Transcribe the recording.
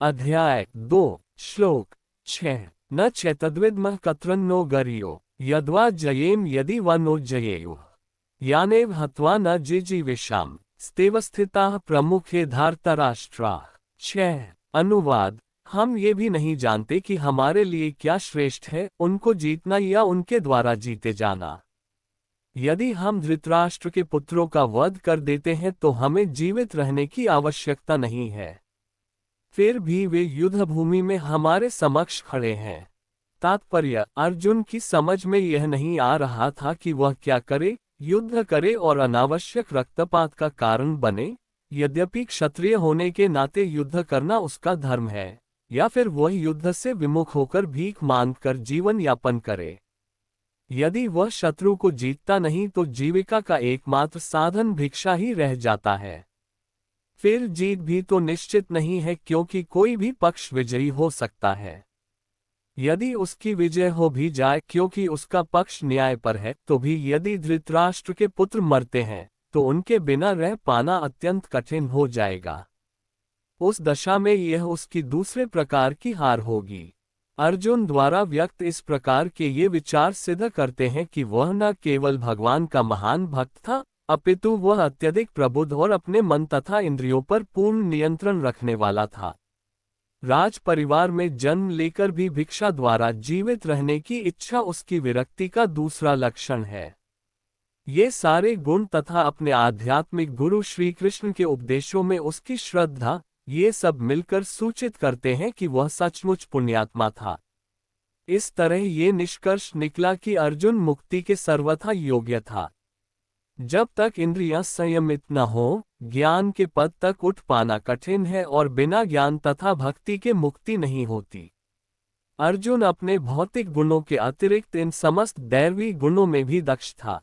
अध्याय 2 श्लोक 6 न चैतद्विद्मः कत्रन्नो गर्यो यद्वा जयेम यदि वा नो जयेयुः यानेव हत्वा न जिजीविषाम स्तेवस्थिताः प्रमुखे धार्तराष्ट्राः। 6 अनुवाद। हम ये भी नहीं जानते कि हमारे लिए क्या श्रेष्ठ है, उनको जीतना या उनके द्वारा जीते जाना। यदि हम धृतराष्ट्र के पुत्रों का वध कर देते हैं तो हमें जीवित रहने की आवश्यकता नहीं है। फिर भी वे युद्ध भूमि में हमारे समक्ष खड़े हैं। तात्पर्य, अर्जुन की समझ में यह नहीं आ रहा था कि वह क्या करे, युद्ध करे और अनावश्यक रक्तपात का कारण बने। यद्यपि क्षत्रिय होने के नाते युद्ध करना उसका धर्म है, या फिर वह युद्ध से विमुख होकर भीख मांगकर जीवन यापन करे। यदि वह शत्रु को जीतता नहीं तो जीविका का एकमात्र साधन भिक्षा ही रह जाता है। फिर जीत भी तो निश्चित नहीं है, क्योंकि कोई भी पक्ष विजयी हो सकता है। यदि उसकी विजय हो भी जाए क्योंकि उसका पक्ष न्याय पर है, तो भी यदि धृतराष्ट्र के पुत्र मरते हैं तो उनके बिना रह पाना अत्यंत कठिन हो जाएगा। उस दशा में यह उसकी दूसरे प्रकार की हार होगी। अर्जुन द्वारा व्यक्त इस प्रकार के ये विचार सिद्ध करते हैं कि वह न केवल भगवान का महान भक्त था, अपितु वह अत्यधिक प्रबुद्ध और अपने मन तथा इंद्रियों पर पूर्ण नियंत्रण रखने वाला था। राज परिवार में जन्म लेकर भी भिक्षा द्वारा जीवित रहने की इच्छा उसकी विरक्ति का दूसरा लक्षण है। ये सारे गुण तथा अपने आध्यात्मिक गुरु श्री कृष्ण के उपदेशों में उसकी श्रद्धा, ये सब मिलकर सूचित करते हैं कि वह सचमुच पुण्यात्मा था। इस तरह ये निष्कर्ष निकला कि अर्जुन मुक्ति के सर्वथा योग्य था। जब तक इंद्रियां संयमित न हो, ज्ञान के पद तक उठ पाना कठिन है और बिना ज्ञान तथा भक्ति के मुक्ति नहीं होती। अर्जुन अपने भौतिक गुणों के अतिरिक्त इन समस्त दैवी गुणों में भी दक्ष था।